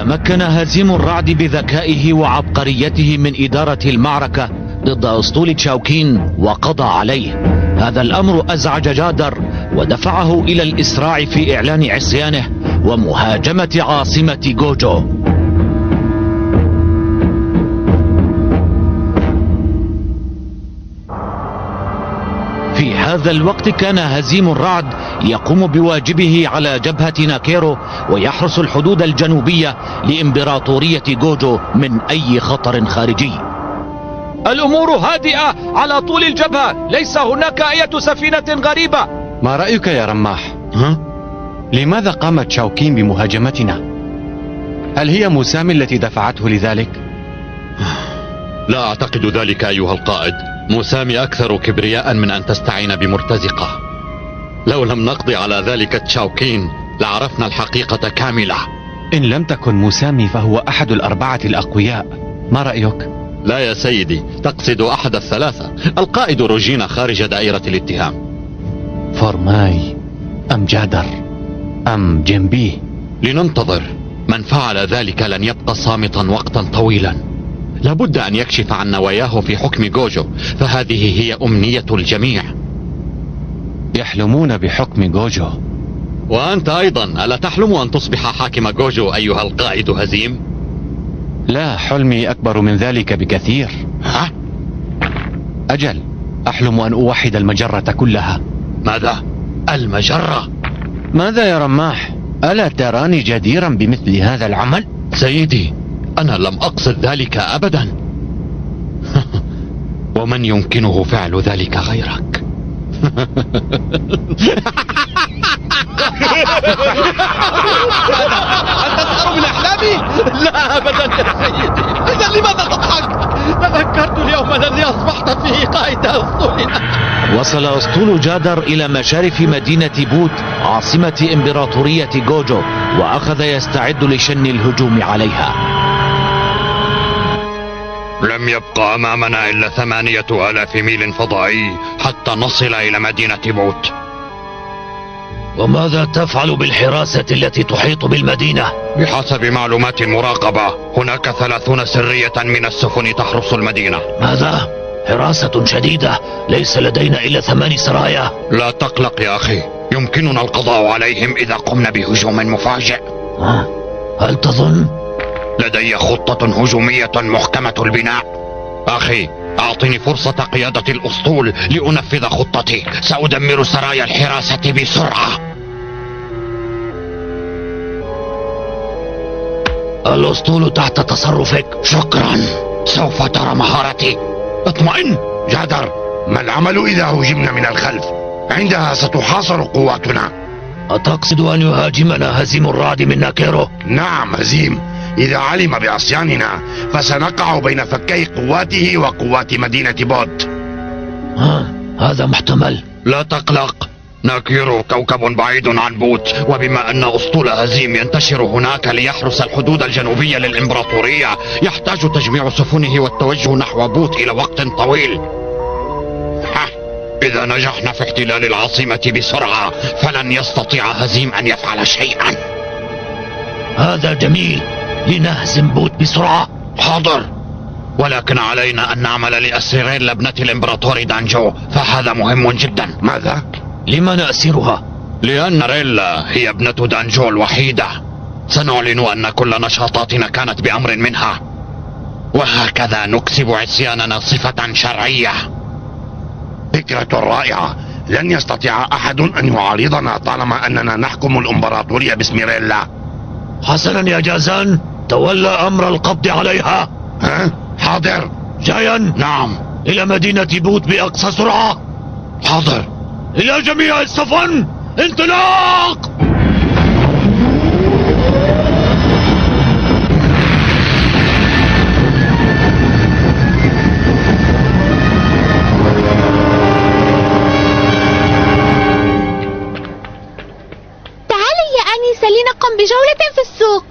تمكن هزيم الرعد بذكائه وعبقريته من إدارة المعركة ضد أسطول تشاوكين وقضى عليه. هذا الأمر أزعج جادر ودفعه إلى الإسراع في إعلان عصيانه ومهاجمة عاصمة جوجو. في هذا الوقت كان هزيم الرعد يقوم بواجبه على جبهة ناكيرو ويحرس الحدود الجنوبية لإمبراطورية جوجو من أي خطر خارجي. الأمور هادئة على طول الجبهة، ليس هناك أي سفينة غريبة. ما رأيك يا رماح؟ لماذا قامت تشاوكين بمهاجمتنا؟ هل هي موسامي التي دفعته لذلك؟ لا أعتقد ذلك أيها القائد. موسامي أكثر كبرياء من أن تستعين بمرتزقة. لو لم نقضي على ذلك تشاوكين لعرفنا الحقيقة كاملة. إن لم تكن موسامي فهو أحد الأربعة الأقوياء، ما رأيك؟ لا يا سيدي، تقصد أحد الثلاثة. القائد روجينا خارج دائرة الاتهام. فورماي أم جادر أم جنبيه؟ لننتظر. من فعل ذلك لن يبقى صامتا وقتا طويلا. لابد أن يكشف عن نواياه في حكم جوجو، فهذه هي أمنية الجميع. يحلمون بحكم جوجو. وأنت أيضا ألا تحلم أن تصبح حاكم جوجو أيها القائد هزيم؟ لا، حلمي أكبر من ذلك بكثير. ها؟ أجل، أحلم أن أوحد المجرة كلها. ماذا؟ المجرة؟ ماذا يا رماح؟ ألا تراني جديرا بمثل هذا العمل؟ سيدي، أنا لم أقصد ذلك أبدا. ومن يمكنه فعل ذلك غيرك؟ أنت تسخر من أحلامي؟ لا أبدا يا سيدي. إذا لماذا تضحك؟ تذكرت اليوم الذي أصبحت فيه قائد أسطولنا. وصل أسطول جادر إلى مشارف مدينة بوت عاصمة إمبراطورية جوجو، وأخذ يستعد لشن الهجوم عليها. لم يبقى أمامنا إلا 8000 ميل فضائي حتى نصل إلى مدينة بوت. وماذا تفعل بالحراسة التي تحيط بالمدينة؟ بحسب معلومات المراقبة هناك 30 سرية من السفن تحرس المدينة. ماذا؟ حراسة شديدة، ليس لدينا إلا 8 سرايا. لا تقلق يا أخي، يمكننا القضاء عليهم إذا قمنا بهجوم مفاجئ. هل تظن؟ لدي خطة هجومية محكمة البناء. أخي، أعطني فرصة قيادة الأسطول لأنفذ خطتي. سأدمر سرايا الحراسة بسرعة. الأسطول تحت تصرفك. شكرا، سوف ترى مهارتي. اطمئن. جادر، ما العمل إذا هجمنا من الخلف؟ عندها ستحاصر قواتنا. أتقصد أن يهاجمنا هزيم الرعد من ناكيرو؟ نعم هزيم، إذا علم بعصياننا فسنقع بين فكي قواته وقوات مدينة بوت. هذا محتمل. لا تقلق، ناكيرو كوكب بعيد عن بوت، وبما أن أسطول هزيم ينتشر هناك ليحرس الحدود الجنوبية للإمبراطورية، يحتاج تجميع سفنه والتوجه نحو بوت إلى وقت طويل. إذا نجحنا في احتلال العاصمة بسرعة فلن يستطيع هزيم أن يفعل شيئا. هذا جميل، لنهزم بوت بسرعة. حاضر، ولكن علينا أن نعمل لأسيرين لابنة الإمبراطور دانجو، فهذا مهم جدا. ماذا؟ لما نأسرها؟ لأن ريلا هي ابنة دانجو الوحيدة. سنعلن أن كل نشاطاتنا كانت بأمر منها، وهكذا نكسب عصياننا صفة شرعية. فكرة رائعة، لن يستطيع أحد أن يعارضنا طالما أننا نحكم الإمبراطورية باسم ريلا. حسنا يا جازان، تولى أمر القبض عليها. حاضر. جايا. نعم. إلى مدينة بوت بأقصى سرعة. حاضر. إلى جميع السفن، انطلاق! تعالي يا آنسة لنقم بجولة في السوق.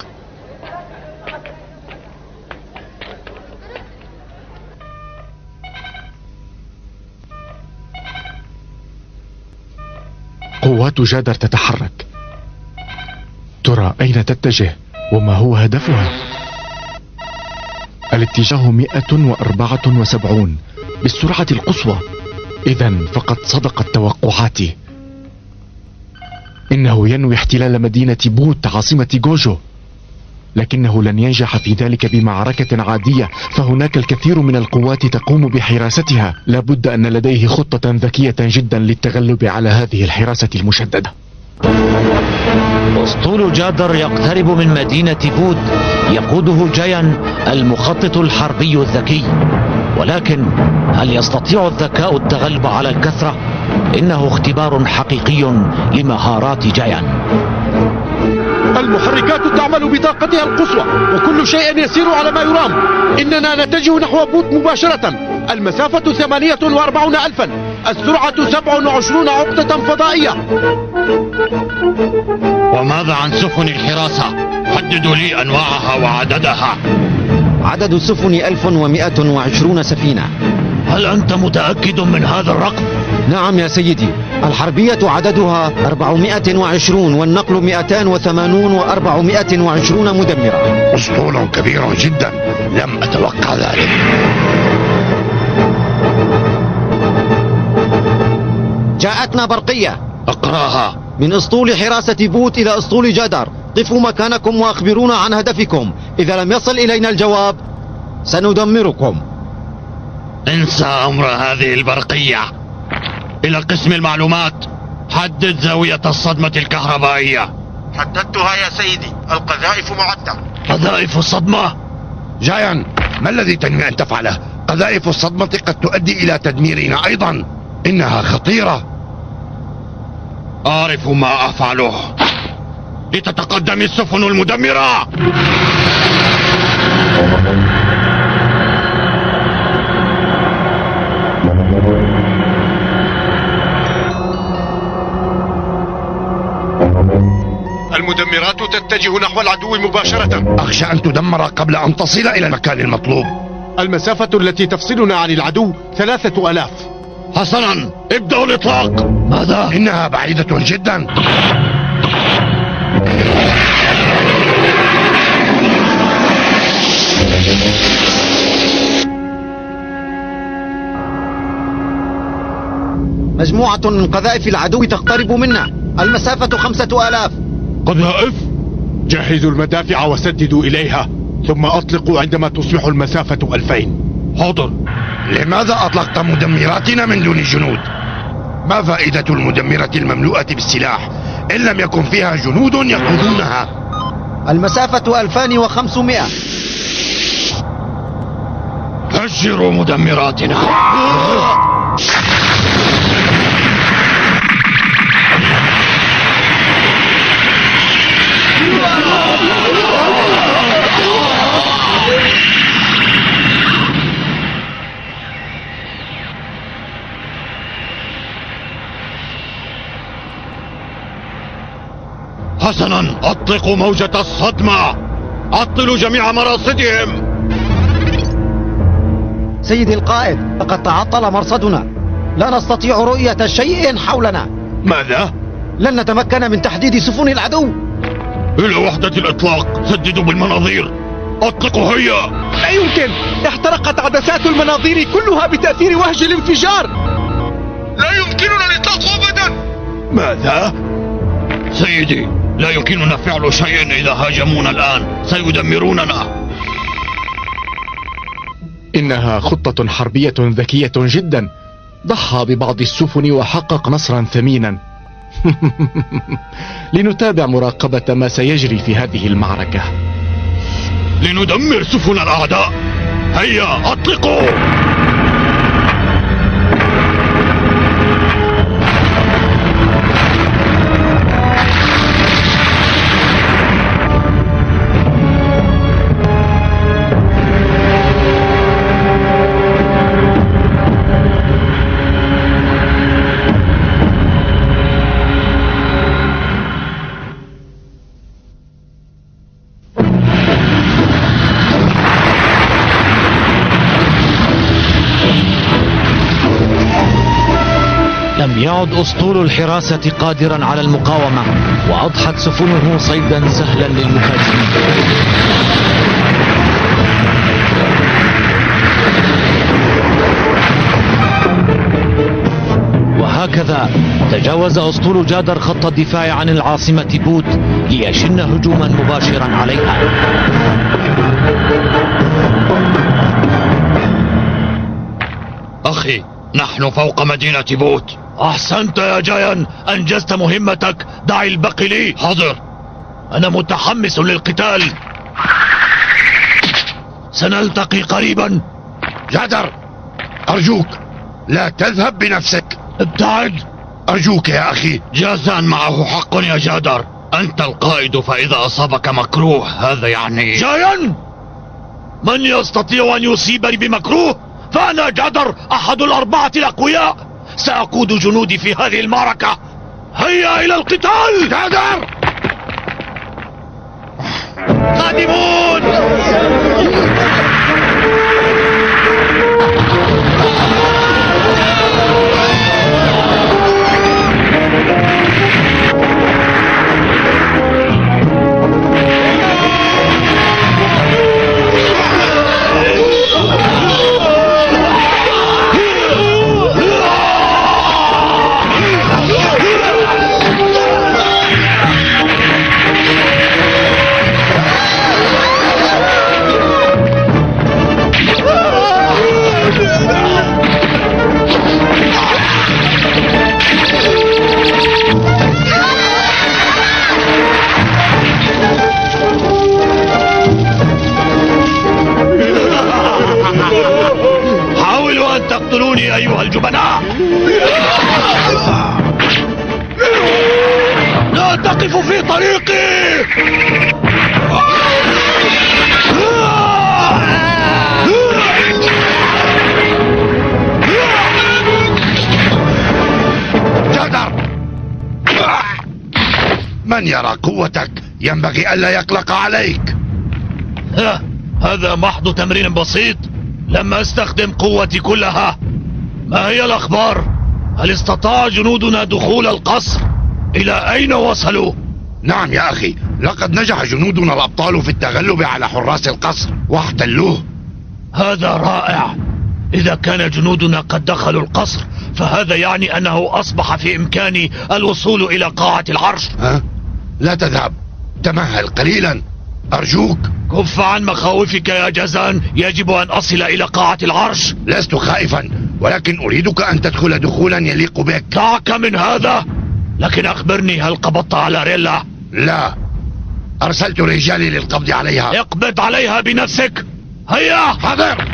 قوات جادر تتحرك. ترى أين تتجه؟ وما هو هدفها؟ الاتجاه 174 بالسرعة القصوى. إذن فقد صدقت توقعاتي. إنه ينوي احتلال مدينة بوت عاصمة جوجو، لكنه لن ينجح في ذلك بمعركة عادية، فهناك الكثير من القوات تقوم بحراستها. لابد أن لديه خطة ذكية جدا للتغلب على هذه الحراسة المشددة. أسطول جادر يقترب من مدينة بود، يقوده جايان المخطط الحربي الذكي. ولكن هل يستطيع الذكاء التغلب على الكثرة؟ إنه اختبار حقيقي لمهارات جايان. المحركات تعمل بطاقتها القصوى، وكل شيء يسير على ما يرام. إننا نتجه نحو بوت مباشرة. المسافة 48,000، السرعة 27 عقدة فضائية. وماذا عن سفن الحراسة؟ حددوا لي أنواعها وعددها. عدد السفن 1120 سفينة. هل أنت متأكد من هذا الرقم؟ نعم يا سيدي، الحربية عددها 420 والنقل 280 و420 مدمرة. أسطول كبير جدا، لم أتوقع ذلك. جاءتنا برقية. اقراها. من اسطول حراسة بوت إلى اسطول جادر، قفوا مكانكم وأخبرونا عن هدفكم. إذا لم يصل إلينا الجواب سندمركم. انسى أمر هذه البرقية. إلى قسم المعلومات، حدد زاوية الصدمة الكهربائية. حددتها يا سيدي، القذائف معدة. قذائف الصدمة؟ جايان، ما الذي تنوي أن تفعله؟ قذائف الصدمة قد تؤدي إلى تدميرنا أيضا، إنها خطيرة. أعرف ما أفعله. لتتقدم السفن المدمرة. المدمرات تتجه نحو العدو مباشرة. أخشى أن تدمر قبل أن تصل إلى المكان المطلوب. المسافة التي تفصلنا عن العدو 3000. حسنا، ابدأوا الإطلاق. ماذا؟ إنها بعيدة جدا. مجموعة من قذائف العدو تقترب منا، المسافة 5000. قذائف؟ جهزوا المدافع وسددوا إليها، ثم أطلقوا عندما تصبح المسافة 2000. حاضر. لماذا أطلقت مدمراتنا من دون جنود؟ ما فائدة المدمرة المملوءة بالسلاح إن لم يكن فيها جنود يقودونها؟ المسافة 2500. هجروا مدمراتنا. حسنا، اطلقوا موجة الصدمة. عطلوا جميع مراصدهم. سيدي القائد، لقد تعطل مرصدنا، لا نستطيع رؤية شيء حولنا. ماذا؟ لن نتمكن من تحديد سفن العدو. إلى وحدة الإطلاق، سددوا بالمناظير. أطلقوا هيا. لا يمكن، احترقت عدسات المناظير كلها بتأثير وهج الانفجار. لا يمكننا الإطلاق أبدا. ماذا؟ سيدي، لا يمكننا فعل شيء إذا هاجمونا الآن، سيدمروننا. إنها خطة حربية ذكية جدا. ضحى ببعض السفن وحقق نصرا ثمينا. لنتابع مراقبة ما سيجري في هذه المعركة. لندمر سفن الأعداء. هيا أطلقوا. يعد أسطول الحراسة قادرا على المقاومة، وأضحت سفنه صيدا سهلا للمهاجمين. وهكذا تجاوز أسطول جادر خط الدفاع عن العاصمة بوت ليشن هجوما مباشرا عليها. أخي، نحن فوق مدينة بوت. أحسنت يا جايان، أنجزت مهمتك. دع الباقي لي. حاضر. أنا متحمس للقتال. سنلتقي قريبا. جادر، أرجوك لا تذهب بنفسك. ابتعد أرجوك يا أخي. جازان معه حق يا جادر. أنت القائد، فإذا أصابك مكروه هذا يعني... جايان، من يستطيع أن يصيبني بمكروه؟ فأنا جادر، أحد الأربعة الأقوياء. سأقود جنودي في هذه المعركة. هيا إلى القتال. جادر، قادمون. حاولوا أن تقتلوني أيها الجبناء. لا تقفوا في طريقي. جادر، من يرى قوتك ينبغي ألا يقلق عليك. هذا محض تمرين بسيط، لم أستخدم قوتي كلها. ما هي الأخبار؟ هل استطاع جنودنا دخول القصر؟ إلى أين وصلوا؟ نعم يا أخي، لقد نجح جنودنا الأبطال في التغلب على حراس القصر واحتلوه. هذا رائع. إذا كان جنودنا قد دخلوا القصر فهذا يعني أنه أصبح في إمكاني الوصول إلى قاعة العرش. ها؟ لا تذهب، تمهل قليلا أرجوك. كف عن مخاوفك يا جازان، يجب أن أصل إلى قاعة العرش. لست خائفا، ولكن أريدك أن تدخل دخولا يليق بك. دعك من هذا، لكن أخبرني، هل قبضت على ريلا؟ لا، أرسلت رجالي للقبض عليها. اقبض عليها بنفسك. هيا. حاضر.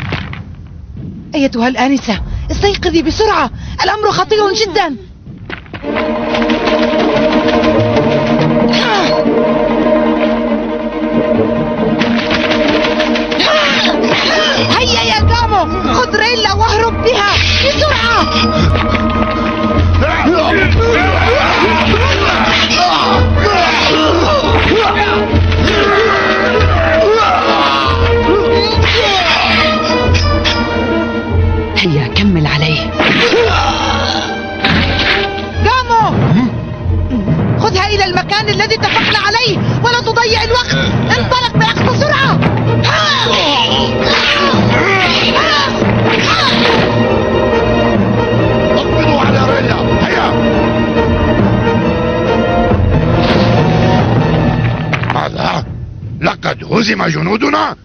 أيتها الآنسة، استيقظي بسرعة، الأمر خطير جدا. هيا يا جامو، خذ ريلا واهرب بها بسرعة. هيا كمل عليه. جامو، خذها إلى المكان الذي اتفقنا عليه ولا تضيع الوقت. انطلق بأقصى سرعة. اقبضوا على ريلا. هيا. ماذا؟ لقد هزم جنودنا؟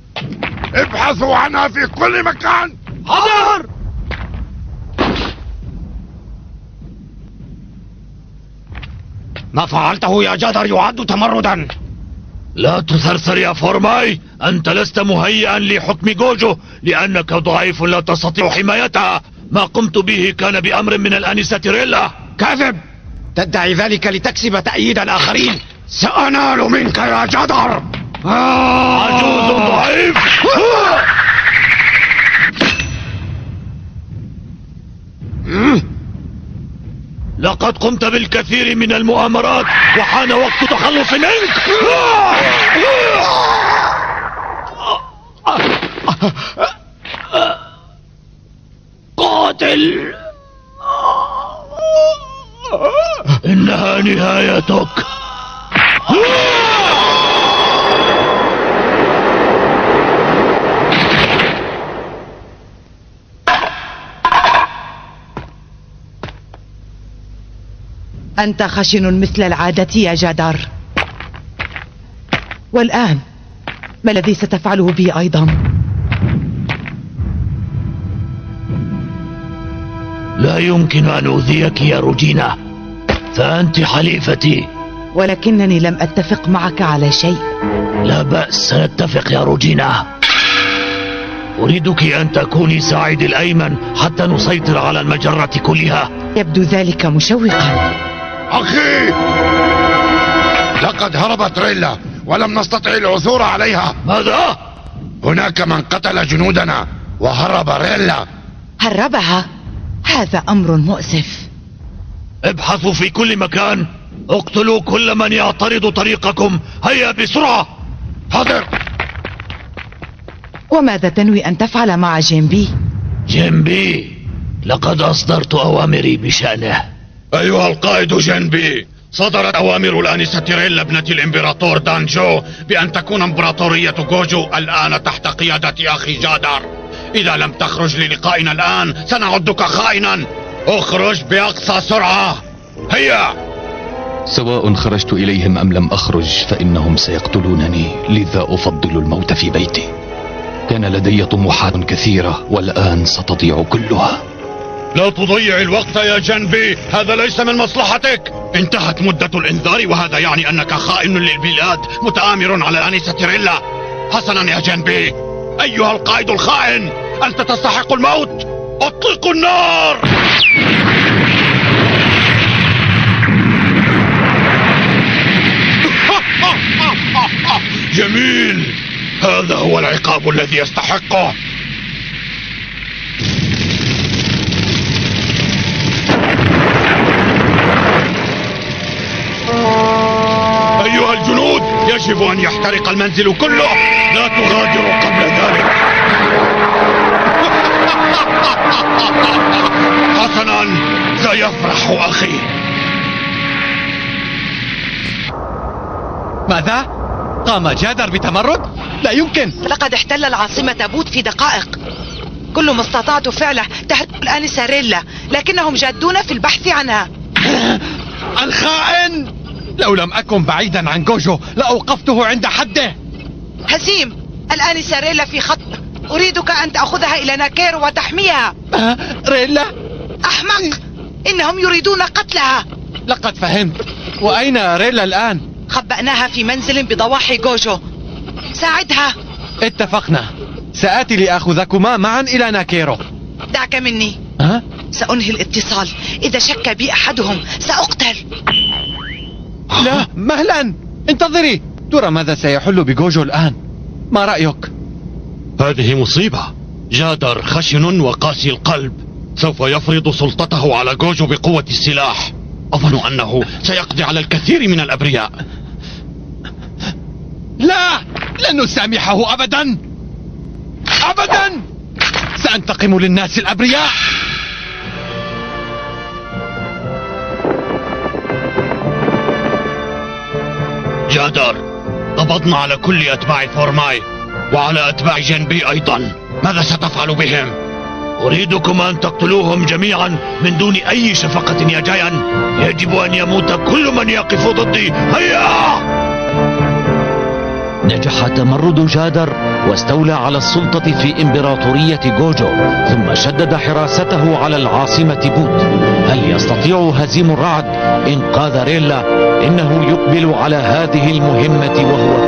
ابحثوا عنها في كل مكان. حاضر. ما فعلته يا جادر يعد تمردا. لا تثرثر يا فورماي، أنت لست مهيئا لحكم جوجو لأنك ضعيف لا تستطيع حمايتها. ما قمت به كان بأمر من الآنسة ريلا. كاذب، تدعي ذلك لتكسب تأييد الآخرين. سأنال منك يا جادر. عجوز ضعيف. لقد قمت بالكثير من المؤامرات وحان وقت تخلص منك. قاتل. ها نهايتك. أنت خشن مثل العادة يا جادار. والآن ما الذي ستفعله بي أيضا؟ لا يمكن أن أؤذيك يا روجينا، فأنت حليفتي. ولكنني لم أتفق معك على شيء. لا بأس، سنتفق يا روجينا. أريدك أن تكوني ساعدي الأيمن حتى نسيطر على المجرة كلها. يبدو ذلك مشوقا. أخي، لقد هربت ريلا ولم نستطع العثور عليها. ماذا؟ هناك من قتل جنودنا وهرب ريلا. هربها؟ هذا أمر مؤسف. ابحثوا في كل مكان، اقتلوا كل من يعترض طريقكم. هيا بسرعة. حاضر. وماذا تنوي أن تفعل مع جيمبي؟ جيمبي، لقد أصدرت أوامري بشأنه. أيها القائد جنبي، صدرت أوامر الآنسة ريلا ابنة الإمبراطور دانجو بأن تكون إمبراطورية جوجو الآن تحت قيادة أخي جادر. إذا لم تخرج للقائنا الآن سنعدك خائنا. اخرج بأقصى سرعة. هيا. سواء خرجت إليهم أم لم أخرج فإنهم سيقتلونني، لذا أفضل الموت في بيتي. كان لدي طموحات كثيرة والآن ستضيع كلها. لا تضيع الوقت يا جنبي، هذا ليس من مصلحتك. انتهت مدة الإنذار وهذا يعني أنك خائن للبلاد متآمر على الآنسة ريلا. حسنا يا جنبي، أيها القائد الخائن، أنت تستحق الموت. أطلقوا النار. جميل، هذا هو العقاب الذي يستحقه. أيها الجنود، يجب أن يحترق المنزل كله، لا تغادروا قبل ذلك. حسنا، سيفرح أخي. ماذا؟ قام جادر بتمرد؟ لا يمكن. لقد احتل العاصمة بوت في دقائق. كل ما استطعت فعله تهرب الآنسة ريلا، لكنهم جادون في البحث عنها. الخائن! لو لم أكن بعيدا عن جوجو لأوقفته عند حده. هزيم، الآنسة ريلا في خطر. أريدك أن تأخذها إلى ناكيرو وتحميها. ريلا؟ أحمق، إنهم يريدون قتلها. لقد فهمت. وأين ريلا الآن؟ خبأناها في منزل بضواحي جوجو. ساعدها. اتفقنا، سآتي لأخذكما معا إلى ناكيرو. دعك مني. سأنهي الاتصال. إذا شك بي أحدهم سأقتل. لا، مهلا، انتظري. ترى ماذا سيحل بجوجو الآن؟ ما رأيك؟ هذه مصيبة. جادر خشن وقاسي القلب، سوف يفرض سلطته على جوجو بقوة السلاح. أظن أنه سيقضي على الكثير من الأبرياء. لا، لن نسامحه أبدا أبدا. سأنتقم للناس الأبرياء. جادر، قبضنا على كل أتباع فورماي وعلى أتباع جنبي أيضا. ماذا ستفعل بهم؟ أريدكم أن تقتلوهم جميعا من دون أي شفقة يا جايان. يجب أن يموت كل من يقف ضدي. هيا! نجح تمرد جادر واستولى على السلطة في إمبراطورية جوجو، ثم شدد حراسته على العاصمة بوت. هل يستطيع هزيم الرعد إنقاذ ريلا؟ إنه يقبل على هذه المهمة وهو